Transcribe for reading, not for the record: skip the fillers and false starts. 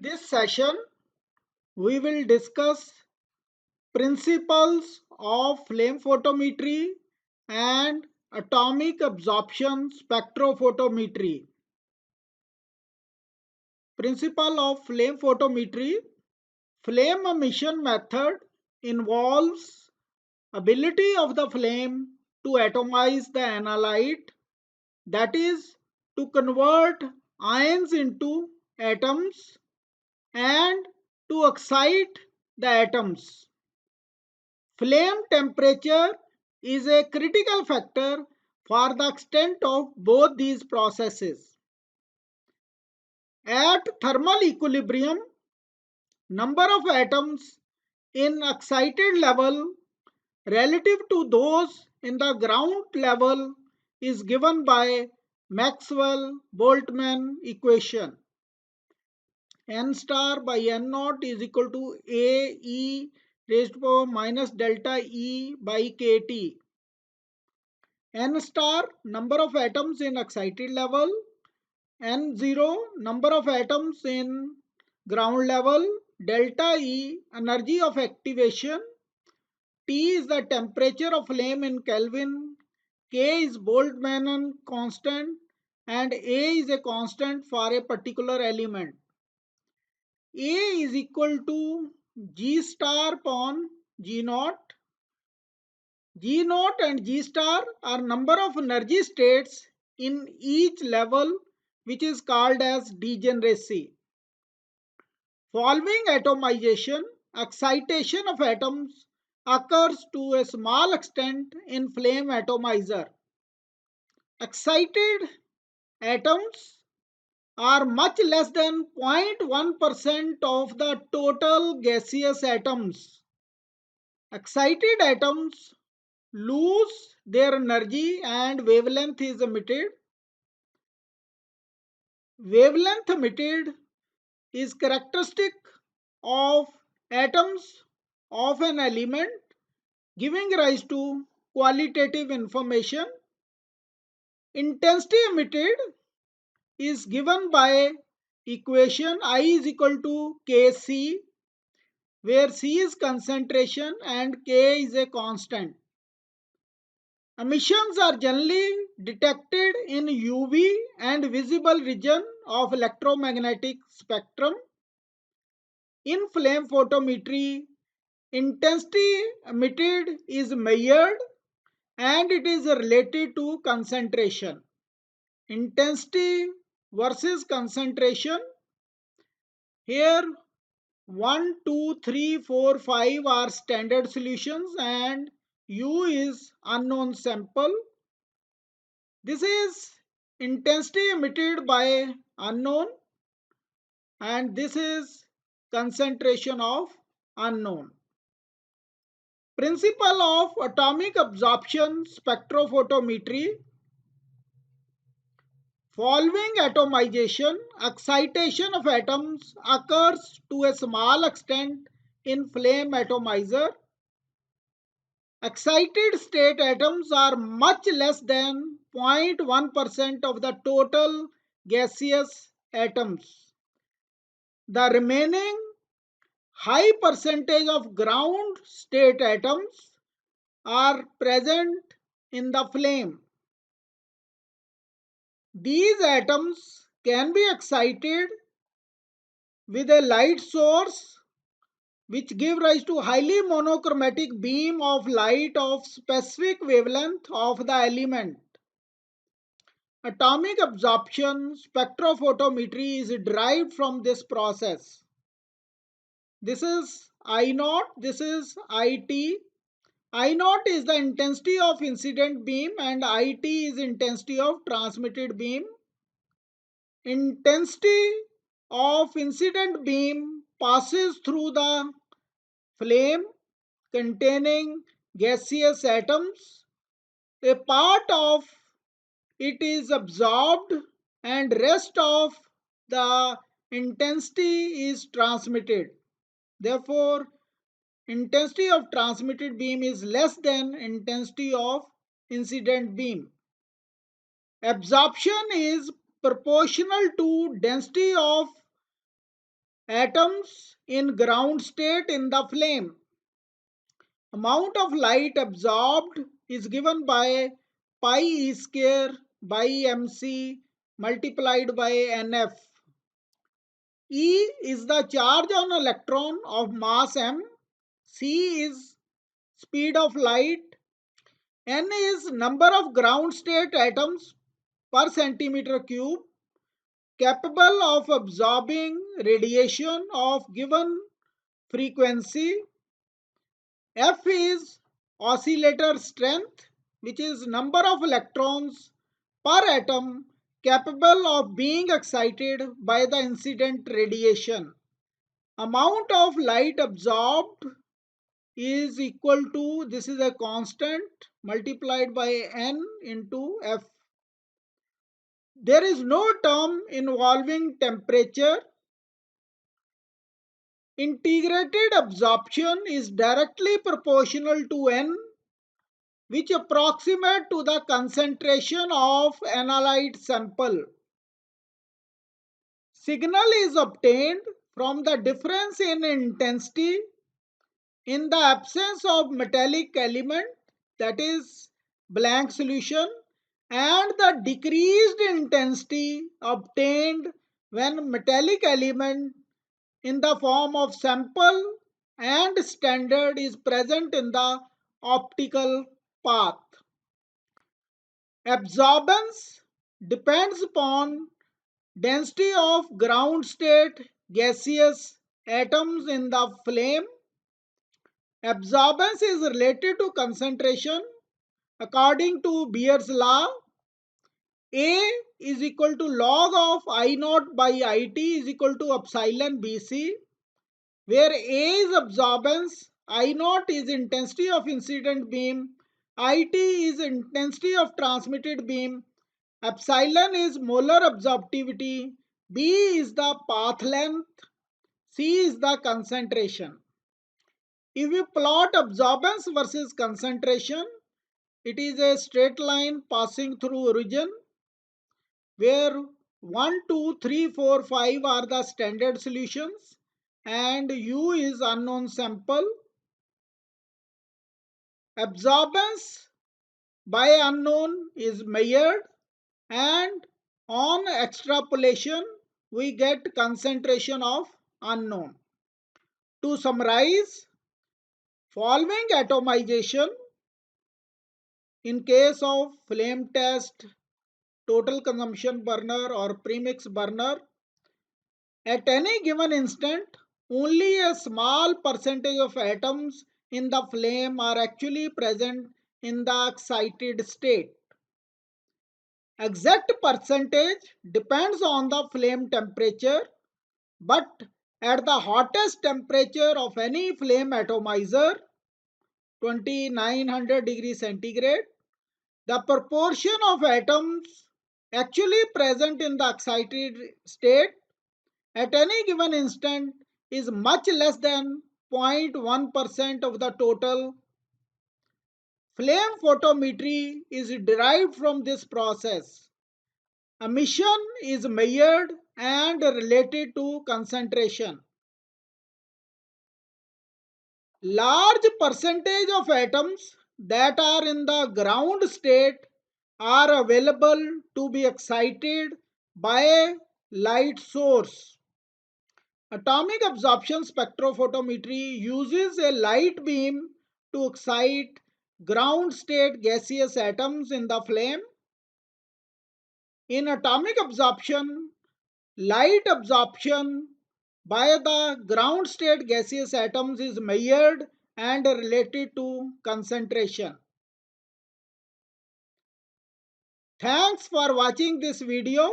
this session, we will discuss principles of flame photometry and atomic absorption spectrophotometry. Principle of flame photometry. Flame emission method involves ability of the flame to atomize the analyte, that is, to convert ions into atoms and to excite the atoms. Flame temperature is a critical factor for the extent of both these processes. At thermal equilibrium, number of atoms in excited level relative to those in the ground level is given by Maxwell-Boltzmann equation. N star by N naught is equal to A E raised to power minus delta E by KT. N star, number of atoms in excited level. N0, number of atoms in ground level. Delta E, energy of activation. T is the temperature of flame in Kelvin. K is Boltzmann constant and A is a constant for a particular element. A is equal to G star upon G naught. G naught and G star are number of energy states in each level, which is called as degeneracy. Following atomization, excitation of atoms occurs to a small extent in flame atomizer. Excited atoms are much less than 0.1% of the total gaseous atoms. Excited atoms lose their energy and wavelength is emitted. Wavelength emitted is characteristic of atoms of an element, giving rise to qualitative information. Intensity emitted is given by equation I is equal to Kc, where C is concentration and K is a constant. Emissions are generally detected in UV and visible region of electromagnetic spectrum. In flame photometry, intensity emitted is measured and it is related to concentration. Intensity versus concentration. Here 1, 2, 3, 4, 5 are standard solutions and U is unknown sample. This is intensity emitted by unknown and this is concentration of unknown. Principle of atomic absorption spectrophotometry. Following atomization, excitation of atoms occurs to a small extent in flame atomizer. Excited state atoms are much less than 0.1% of the total gaseous atoms. The remaining high percentage of ground state atoms are present in the flame. These atoms can be excited with a light source which give rise to highly monochromatic beam of light of specific wavelength of the element. Atomic absorption spectrophotometry is derived from this process. This is I naught, this is IT. I naught is the intensity of incident beam and IT is intensity of transmitted beam. Intensity of incident beam passes through the flame containing gaseous atoms. A part of it is absorbed and rest of the intensity is transmitted. Therefore, intensity of transmitted beam is less than intensity of incident beam. Absorption is proportional to density of atoms in ground state in the flame. Amount of light absorbed is given by pi e square by mc multiplied by nf. E is the charge on electron of mass m, c is speed of light, n is number of ground state atoms per centimeter cube capable of absorbing radiation of given frequency. F is oscillator strength, which is number of electrons per atom capable of being excited by the incident radiation. Amount of light absorbed is equal to, this is a constant, multiplied by n into F. There is no term involving temperature. Integrated absorption is directly proportional to n, which approximate to the concentration of analyte sample. Signal is obtained from the difference in intensity in the absence of metallic element, that is blank solution, and the decreased intensity obtained when metallic element in the form of sample and standard is present in the optical path. Absorbance depends upon density of ground state gaseous atoms in the flame. Absorbance is related to concentration. According to Beer's law, A is equal to log of I naught by IT is equal to epsilon BC, where A is absorbance, I naught is intensity of incident beam, IT is intensity of transmitted beam, epsilon is molar absorptivity, B is the path length, C is the concentration. If we plot absorbance versus concentration, it is a straight line passing through origin where 1, 2, 3, 4, 5 are the standard solutions and U is unknown sample. Absorbance by unknown is measured, and on extrapolation we get concentration of unknown. To summarize, following atomization in case of flame test, total consumption burner or premix burner, at any given instant only a small percentage of atoms in the flame are actually present in the excited state. Exact percentage depends on the flame temperature, but at the hottest temperature of any flame atomizer, 2900 degrees centigrade, the proportion of atoms actually present in the excited state at any given instant is much less than 0.1% of the total. Flame photometry is derived from this process. Emission is measured and related to concentration. Large percentage of atoms that are in the ground state are available to be excited by a light source. Atomic absorption spectrophotometry uses a light beam to excite ground state gaseous atoms in the flame. In atomic absorption, light absorption by the ground state gaseous atoms is measured and related to concentration. Thanks for watching this video.